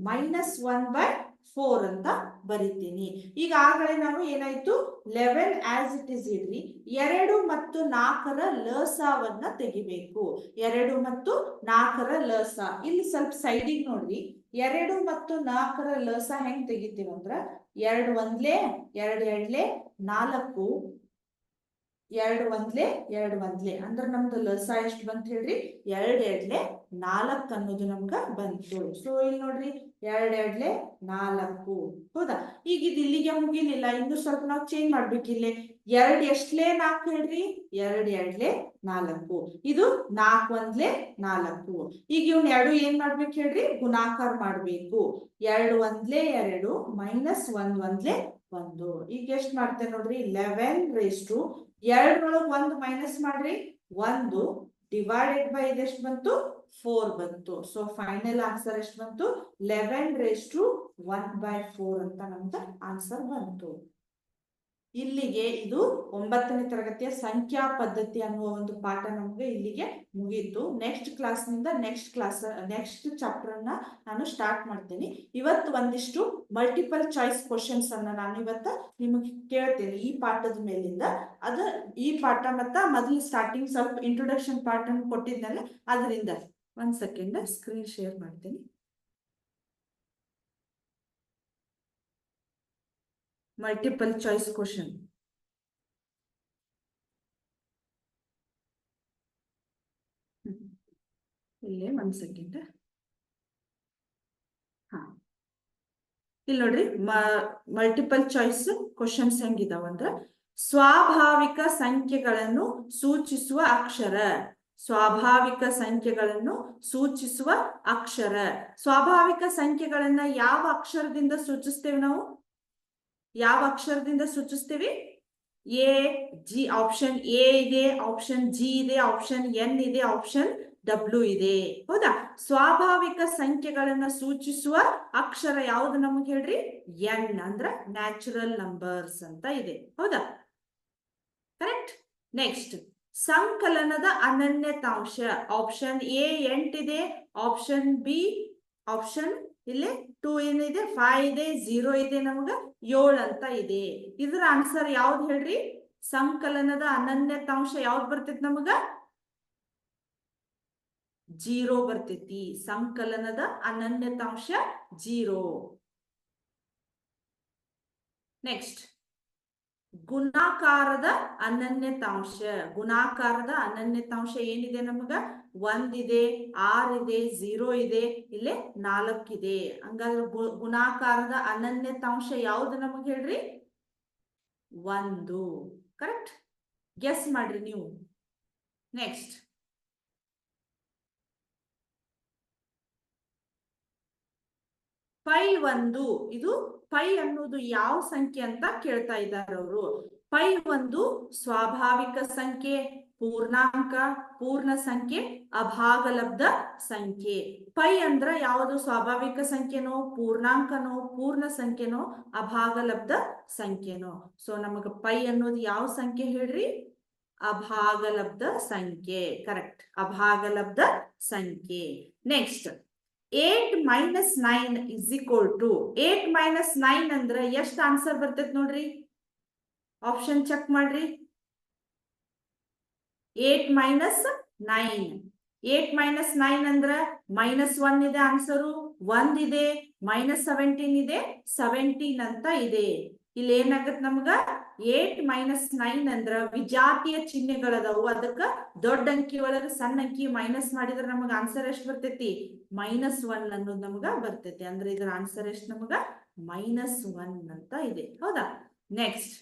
-1/4 ಅಂತ ಬರಿತೀನಿ. ಈಗ ಆಗಲೇ ನಾವು ಏನಾಯ್ತು, 11 ಆಸ್ ಇಟ್ ಇಸ್ ಇಡ್ರಿ, 2 ಮತ್ತು 4ರ ಲಸವನ್ನ ತೆಗಿಬೇಕು. 2 ಮತ್ತು 4ರ ಲಸ ಇಲ್ಲಿ ಸ್ವಲ್ಪ ಸೈಡಿಗೆ ನೋಡ್ರಿ. 2 ಮತ್ತು 4ರ ಲಸ ಹೆಂಗ್ ತೆಗಿತೀವಿ ಅಂದ್ರ 2 1 2 2 4, 2 1 2 1 ಅಂದ್ರ ನಮ್ದು ಲಸ ಎಷ್ಟು ಬಂತ ಹೇಳ್ರಿ, 2 2 4 ಅನ್ನೋದು ನಮ್ಗ ಬಂತು. ಸೊ ಇಲ್ಲಿ ನೋಡ್ರಿ, 2 2 4. ಹೌದಾ? ಈಗ ಇದು ಇಲ್ಲಿಗೆ ಮುಗಿಲಿಲ್ಲ, ಇನ್ನು ಸ್ವಲ್ಪ ನಾವು ಚೇಂಜ್ ಮಾಡ್ಬೇಕು. ಇಲ್ಲಿ 2 ಎಷ್ಟ್ಲೆ 4 ಹೇಳ್ರಿ, 2 2 4. ಇದು 4 1 4. ಈಗ ಇವ್ನ 2 ಏನ್ ಮಾಡ್ಬೇಕು ಹೇಳ್ರಿ, ಗುಣಾಕಾರ ಮಾಡ್ಬೇಕು. 2 1 2 -1 1 1. ಈಗ ಎಷ್ಟ್ ಮಾಡ್ತೇನೆ ನೋಡ್ರಿ, 11^2 2ರೊಳಗೆ 1 ಮೈನಸ್ ಮಾಡ್ರಿ, 1 ಡಿವೈಡೆಡ್ ಬೈ ಇದೆಷ್ಟು ಬಂತು, 4 ಬಂತು. ಸೊ ಫೈನಲ್ ಆನ್ಸರ್ ಎಷ್ಟು ಬಂತು, 11^1/4 ಅಂತ ನಮ್ದು ಆನ್ಸರ್ ಬಂತು. ಇಲ್ಲಿಗೆ ಇದು 9ನೇ ತರಗತಿಯ ಸಂಖ್ಯಾ ಪದ್ಧತಿ ಅನ್ನುವ ಒಂದು ಪಾಠ ನಮ್ಗೆ ಇಲ್ಲಿಗೆ ಮುಗೀತು. ನೆಕ್ಸ್ಟ್ ಕ್ಲಾಸ್ನಿಂದ ನೆಕ್ಸ್ಟ್ ಚಾಪ್ಟರ್ ಅನ್ನ ನಾನು ಸ್ಟಾರ್ಟ್ ಮಾಡ್ತೀನಿ. ಇವತ್ತು ಒಂದಿಷ್ಟು ಮಲ್ಟಿಪಲ್ ಚಾಯ್ಸ್ ಕ್ವಶನ್ಸ್ ಅನ್ನ ನಾನು ಇವತ್ತು ನಿಮಗೆ ಕೇಳ್ತೇನೆ ಈ ಪಾಠದ ಮೇಲಿಂದ. ಈ ಪಾಠ ಮತ್ತ ಮೊದಲು ಸ್ಟಾರ್ಟಿಂಗ್ ಸ್ವಲ್ಪ ಇಂಟ್ರೊಡಕ್ಷನ್ ಪಾರ್ಟ್ ಅನ್ನು ಕೊಟ್ಟಿದ್ನಲ್ಲ, ಅದರಿಂದ 1 ಸೆಕೆಂಡ್ ಸ್ಕ್ರೀನ್ ಶೇರ್ ಮಾಡ್ತೀನಿ. Multiple choice question. ಇಲ್ಲೇ 1 ಸೆಕೆಂಡ್. ಇಲ್ಲಿ ನೋಡ್ರಿ, ಮಲ್ಟಿಪಲ್ ಚಾಯ್ಸ್ ಕ್ವಶನ್ಸ್ ಹೆಂಗಿದಾವಂದ್ರ, ಸ್ವಾಭಾವಿಕ ಸಂಖ್ಯೆಗಳನ್ನು ಸೂಚಿಸುವ ಅಕ್ಷರ. ಸ್ವಾಭಾವಿಕ ಸಂಖ್ಯೆಗಳನ್ನು ಸೂಚಿಸುವ ಅಕ್ಷರ. ಸ್ವಾಭಾವಿಕ ಸಂಖ್ಯೆಗಳನ್ನ ಯಾವ ಅಕ್ಷರದಿಂದ ಸೂಚಿಸ್ತೇವೆ ನಾವು? ಯಾವ ಅಕ್ಷರದಿಂದ ಸೂಚಿಸ್ತೀವಿ? ಎ ಜಿ, ಆಪ್ಷನ್ ಎ ಇದೆ, ಆಪ್ಷನ್ ಜಿ ಇದೆ, ಆಪ್ಷನ್ ಎನ್ ಇದೆ, ಆಪ್ಷನ್ ಡಬ್ಲ್ಯೂ ಇದೆ. ಹೌದಾ? ಸ್ವಾಭಾವಿಕ ಸಂಖ್ಯೆಗಳನ್ನ ಸೂಚಿಸುವ ಅಕ್ಷರ ಯಾವ್ದು ನಮಗೆ ಹೇಳ್ರಿ? ಎನ್ ಅಂದ್ರ ನ್ಯಾಚುರಲ್ ನಂಬರ್ಸ್ ಅಂತ ಇದೆ. ಹೌದಾ? ಕರೆಕ್ಟ್. ನೆಕ್ಸ್ಟ್, ಸಂಕಲನದ ಅನನ್ಯತಾಂಶ. ಆಪ್ಷನ್ ಎ 8 ಇದೆ, ಆಪ್ಷನ್ ಬಿ, ಆಪ್ಷನ್ ಇಲ್ಲಿ 2 ಏನಿದೆ, 5 ಇದೆ, 0 ಇದೆ, ನಮ್ಗ 7 ಅಂತ ಇದೆ. ಇದರ ಆನ್ಸರ್ ಯಾವ್ದು ಹೇಳ್ರಿ? ಸಂಕಲನದ ಅನನ್ಯತಾಂಶ ಯಾವ್ದು ಬರ್ತೈತಿ ನಮಗ? 0 ಬರ್ತೈತಿ. ಸಂಕಲನದ ಅನನ್ಯತಾಂಶ 0. ನೆಕ್ಸ್ಟ್, ಗುಣಾಕಾರದ ಅನನ್ಯತಾಂಶ. ಗುಣಾಕಾರದ ಅನನ್ಯತಾಂಶ ಏನಿದೆ ನಮಗ? 1 ಇದೆ, 6 ಇದೆ, 0 ಇದೆ, ಇಲ್ಲೇ 4 ಇದೆ. ಹಂಗಾದ್ರೆ ಗುಣಾಕಾರದ ಅನನ್ಯತಾಂಶ ಯಾವ್ದು ನಮಗ್ ಹೇಳ್ರಿ? 1. ಕರೆಕ್ಟ್. ಗೆಸ್ ಮಾಡ್ರಿ ನೀವು. Next, pi 1. ಇದು ಪೈ ಅನ್ನೋದು ಯಾವ ಸಂಖ್ಯೆ ಅಂತ ಕೇಳ್ತಾ ಇದ್ದಾರೆ ಅವರು. ಪೈ ಒಂದು ಸ್ವಾಭಾವಿಕ ಸಂಖ್ಯೆ, ಪೂರ್ಣಾಂಕ, ಪೂರ್ಣ ಸಂಖ್ಯೆ, ಅಭಾಗಲಬ್ಧ ಸಂಖ್ಯೆ. ಪೈ ಅಂದ್ರ ಯಾವುದು? ಸ್ವಾಭಾವಿಕ ಸಂಖ್ಯೆನೋ, ಪೂರ್ಣಾಂಕನೋ, ಪೂರ್ಣ ಸಂಖ್ಯೆನೋ, ಅಭಾಗಲಬ್ಧ ಸಂಖ್ಯೆನೋ. ಸೊ ನಮಗ ಪೈ ಅನ್ನೋದು ಯಾವ ಸಂಖ್ಯೆ ಹೇಳ್ರಿ? ಅಭಾಗಲಬ್ಧ ಸಂಖ್ಯೆ. ಕರೆಕ್ಟ್, ಅಭಾಗಲಬ್ಧ ಸಂಖ್ಯೆ. ನೆಕ್ಸ್ಟ್ 8 - 9 is equal to 8 - 9 ಅಂದ್ರೆ ಎಷ್ಟು ಆನ್ಸರ್ ಬರ್ತೈತಿ ನೋಡ್ರಿ? ಆಪ್ಷನ್ ಚೆಕ್ ಮಾಡ್ರಿ. 8 - 9. 8 - 9 ಅಂದ್ರ -1 ಇದೆ ಆನ್ಸರು, 1 ಇದೆ, -17 ಇದೆ, 17 ಅಂತ ಇದೆ. ಇಲ್ಲಿ ಏನಾಗತ್ ನಮ್ಗ? 8 - 9 ಅಂದ್ರ ವಿಜಾತಿಯ ಚಿಹ್ನೆಗಳದಾವು, ಅದಕ್ಕ ದೊಡ್ಡ ಅಂಕಿ ಒಳಗ ಸಣ್ಣ ಅಂಕಿ ಮೈನಸ್ ಮಾಡಿದ್ರ ನಮಗ ಆನ್ಸರ್ ಎಷ್ಟು ಬರ್ತೈತಿ? -1 ಅನ್ನೋದು ನಮಗ ಬರ್ತೈತಿ. ಅಂದ್ರೆ ಇದ್ರ ಆನ್ಸರ್ ಎಷ್ಟು ನಮಗ? -1 ಅಂತ ಇದೆ. ಹೌದಾ? Next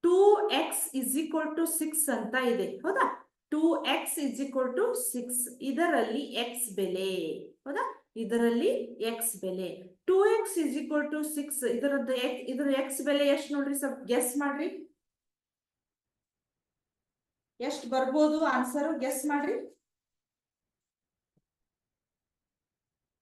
2x is equal to 6 ಅಂತ ಇದೆ. ಹೌದಾ? 2x is equal to 6. ಇದರಲ್ಲಿ x ಬೆಲೆ. ಹೌದಾ? ಇದರಲ್ಲಿ x ಬೆಲೆ 2x is equal to 6. ಇದ್ರ x ಬೆಲೆ ಎಷ್ಟು ನೋಡ್ರಿ? ಸ್ವಲ್ಪ ಗೆಸ್ ಮಾಡ್ರಿ. ಎಷ್ಟು ಬರ್ಬೋದು ಆನ್ಸರ್? ಗೆಸ್ ಮಾಡ್ರಿ.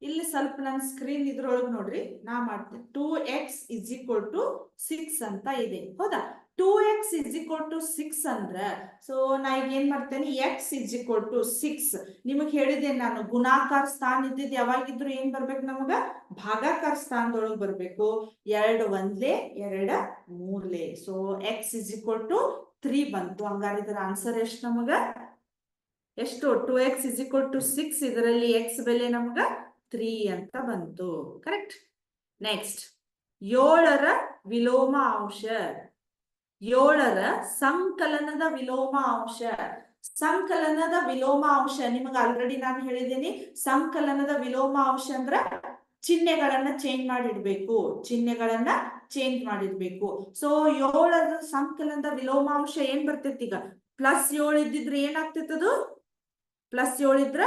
ಇಲ್ಲಿ ಸ್ವಲ್ಪ ನನ್ನ ಸ್ಕ್ರೀನ್ ಇದ್ರೊಳಗೆ ನೋಡ್ರಿ, ನಾ ಮಾಡ್ತೇನೆ. 2x is equal to 6 ಅಂತ ಇದೆ. ಹೌದಾ? 2x is equal to 6 ಅಂದ್ರ ಸೊ ನಾ ಈಗ ಏನ್ ಮಾಡ್ತೇನೆ? x is equal to 6. ನಿಮಗ್ ಹೇಳಿದೆ ನಾನು, ಗುಣಾಕಾರ ಸ್ಥಾನ ಇದ್ದಿದ್ದು ಯಾವಾಗಿದ್ರು ಏನ್ ಬರ್ಬೇಕು ನಮಗ? ಭಾಗಾಕಾರ ಸ್ಥಾನದೊಳಗೆ ಬರ್ಬೇಕು. 2 1 2 3. So x is equal to 3 ಬಂತು. ಹಂಗಾರೆ ಇದರ ಆನ್ಸರ್ ಎಷ್ಟು ನಮಗ? ಎಷ್ಟು? 2x is equal to 6. ಇದರಲ್ಲಿ x ಬೆಲೆ ನಮಗ 3 ಅಂತ ಬಂತು. ಕರೆಕ್ಟ್. ನೆಕ್ಸ್ಟ್ 7ರ ವಿಲೋಮ ಅಂಶ. 7ರ ಸಂಕಲನದ ವಿಲೋಮ ಅಂಶ. ಸಂಕಲನದ ವಿಲೋಮ ಅಂಶ ನಿಮಗೆ ಆಲ್ರೆಡಿ ನಾನು ಹೇಳಿದ್ದೀನಿ. ಸಂಕಲನದ ವಿಲೋಮ ಅಂಶ ಅಂದ್ರ ಚಿಹ್ನೆಗಳನ್ನ ಚೇಂಜ್ ಮಾಡಿಡ್ಬೇಕು. ಚಿಹ್ನೆಗಳನ್ನ ಚೇಂಜ್ ಮಾಡಿಡ್ಬೇಕು. ಸೊ 7ರ ಸಂಕಲನದ ವಿಲೋಮಾಂಶ ಏನ್ ಬರ್ತೈತಿ? ಈಗ +7 ಇದ್ದಿದ್ರೆ ಏನಾಗ್ತೈತಿ? ಅದು +7 ಇದ್ರ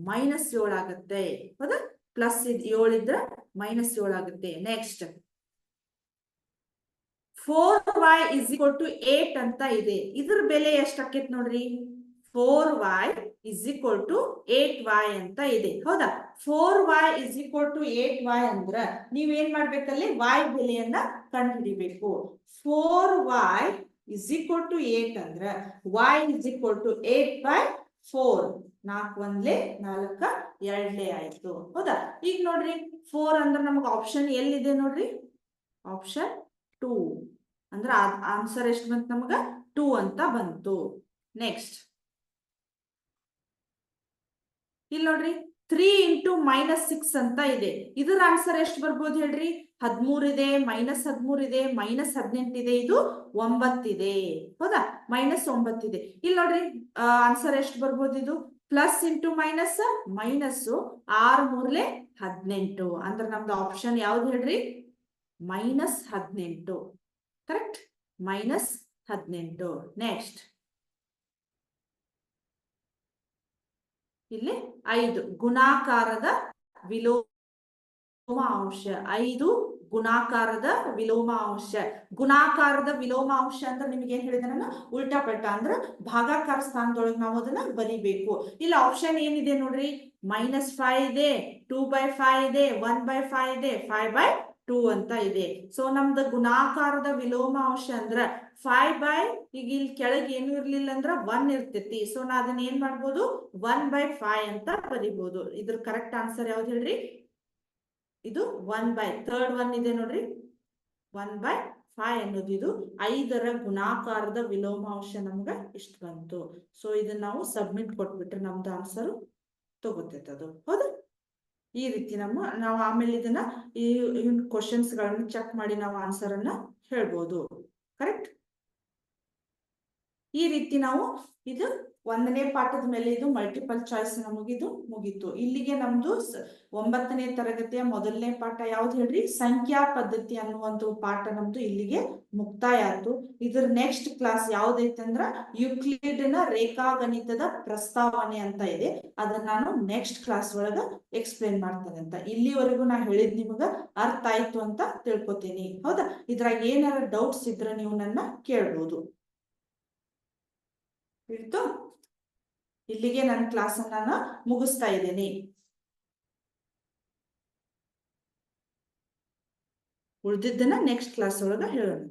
-7 ಆಗತ್ತೆ. ಹೌದಾ? +7 ಇದ್ರ -7 ಆಗುತ್ತೆ. Next 4y is equal to 8 ಅಂತ ಇದೆ. ಇದ್ರ ಬೆಲೆ ಎಷ್ಟು ಆಕೈತಿ ನೋಡ್ರಿ? 4y is equal to 8y ಅಂತ ಇದೆ. ಹೌದಾ? 4y is equal to 8y ಅಂದ್ರ ನೀವೇನ್ ಮಾಡ್ಬೇಕಲ್ಲಿ? y ಬೆಲೆಯನ್ನ ಕಂಡುಹಿಡಿಬೇಕು. 4y is equal to 8 ಅಂದ್ರ y is equal to 8/4. 4 1 4 2 ಆಯ್ತು. ಹೌದಾ? ಈಗ ನೋಡ್ರಿ 4 ಅಂದ್ರ ನಮಗ ಆಪ್ಷನ್ ಎಲ್ಲಿದೆ ನೋಡ್ರಿ? ಆಪ್ಷನ್ 2 ಅಂದ್ರ ಆನ್ಸರ್ ಎಷ್ಟು ಬಂತು ನಮಗ? 2 ಅಂತ ಬಂತು. ನೆಕ್ಸ್ಟ್ ಇಲ್ಲಿ ನೋಡ್ರಿ 3 × -6 ಅಂತ ಇದೆ. ಇದರ ಆನ್ಸರ್ ಎಷ್ಟು ಬರ್ಬೋದು ಹೇಳ್ರಿ? 13 ಇದೆ, -13 ಇದೆ, -18 ಇದೆ, ಇದು 9 ಇದೆ. ಹೌದಾ? -9 ಇದೆ. ಇಲ್ಲಿ ನೋಡ್ರಿ ಆನ್ಸರ್ ಎಷ್ಟು ಬರ್ಬೋದು? ಇದು +× -, -6 3 18. ಅಂದ್ರೆ ನಮ್ದು ಆಪ್ಷನ್ ಯಾವ್ದು ಹೇಳ್ರಿ? -18. ಕರೆಕ್ಟ್? -18. ನೆಕ್ಸ್ಟ್ ಇಲ್ಲಿ 5 ಗುಣಾಕಾರದ ವಿಲೋಮ ಅಂಶ. 5 ಗುಣಾಕಾರದ ವಿಲೋಮ ಅಂಶ. ಗುಣಾಕಾರದ ವಿಲೋಮ ಅಂಶ ಅಂದ್ರೆ ನಿಮ್ಗೆ ಏನ್ ಹೇಳಿದೆ ನಾನು? ಉಲ್ಟಾ ಪಲ್ಟಾ ಅಂದ್ರೆ ಭಾಗಾಕಾರ ಸ್ಥಾನದೊಳಗೆ ನಾವು ಅದನ್ನ ಬರಿಬೇಕು. ಇಲ್ಲಿ ಆಪ್ಷನ್ ಏನಿದೆ ನೋಡ್ರಿ? -5 ಇದೆ, 2/5 ಇದೆ, 1/5 ಇದೆ, 5/2 ಅಂತ ಇದೆ. ಸೊ ನಮ್ದು ಗುಣಾಕಾರದ ವಿಲೋಮ ಅಂಶ ಅಂದ್ರ 5 ಈಗ ಇಲ್ಲಿ ಕೆಳಗೆ ಏನು ಇರ್ಲಿಲ್ಲ ಅಂದ್ರ 1 ಇರ್ತೈತಿ. ಸೊ ನಾ ಅದನ್ನ ಏನ್ ಮಾಡ್ಬೋದು? 1/5 ಅಂತ ಬರಿಬಹುದು. ಇದ್ರ ಕರೆಕ್ಟ್ ಆನ್ಸರ್ ಯಾವ್ದು ಹೇಳ್ರಿ? ಇದು 1/3 1 ಇದೆ ನೋಡ್ರಿ, 1/5 ಅನ್ನೋದು ಇದು 5ರ ಗುಣಾಕಾರದ ವಿಲೋಮಾಂಶ ನಮ್ಗ ಇಷ್ಟು ಬಂತು. ಸೊ ಇದನ್ನ ನಾವು ಸಬ್ಮಿಟ್ ಕೊಟ್ಬಿಟ್ರೆ ನಮ್ದು ಆನ್ಸರ್ ತಗೋತೈತದು. ಹೌದಾ? ಈ ರೀತಿ ನಾವು ಆಮೇಲೆ ಇದನ್ನ ಈ ಕ್ವಶನ್ಸ್ ಗಳನ್ನ ಚೆಕ್ ಮಾಡಿ ನಾವು ಆನ್ಸರ್ ಅನ್ನ ಹೇಳ್ಬೋದು. ಕರೆಕ್ಟ್? ಈ ರೀತಿ ನಾವು ಇದು ಒಂದನೇ ಪಾಠದ ಮೇಲೆ ಇದು ಮಲ್ಟಿಪಲ್ ಚಾಯ್ಸ್ ನಮಗಿದು ಮುಗೀತು. ಇಲ್ಲಿಗೆ ನಮ್ದು 9ನೇ ತರಗತಿಯ ಮೊದಲನೇ ಪಾಠ ಯಾವ್ದು ಹೇಳ್ರಿ, ಸಂಖ್ಯಾ ಪದ್ಧತಿ ಅನ್ನುವಂತ ಪಾಠ ನಮ್ದು ಇಲ್ಲಿಗೆ ಮುಕ್ತಾಯ ಆಯ್ತು. ಇದ್ರ ನೆಕ್ಸ್ಟ್ ಕ್ಲಾಸ್ ಯಾವ್ದೈತೆ ಅಂದ್ರ ಯುಕ್ಲಿಡ್ನ ರೇಖಾಗಣಿತದ ಪ್ರಸ್ತಾವನೆ ಅಂತ ಇದೆ. ಅದನ್ನ ನಾನು ನೆಕ್ಸ್ಟ್ ಕ್ಲಾಸ್ ಒಳಗ ಎಕ್ಸ್ಪ್ಲೇನ್ ಮಾಡ್ತೇನೆ ಅಂತ. ಇಲ್ಲಿವರೆಗೂ ನಾ ಹೇಳಿದ್ ನಿಮಗ ಅರ್ಥ ಆಯ್ತು ಅಂತ ತಿಳ್ಕೊತೀನಿ. ಹೌದಾ, ಇದ್ರಾಗ ಏನಾರ ಡೌಟ್ಸ್ ಇದ್ರೆ ನೀವು ನನ್ನ ಕೇಳ್ಬೋದು. ಇತ್ತು, ಇಲ್ಲಿಗೆ ನನ್ನ ಕ್ಲಾಸ್ ಅನ್ನ ನಾನು ಮುಗಿಸ್ತಾ ಇದ್ದೇನೆ. ಉಳಿದಿದ್ದನ್ನ ನೆಕ್ಸ್ಟ್ ಕ್ಲಾಸ್ ಒಳಗ ಹೇಳೋಣ.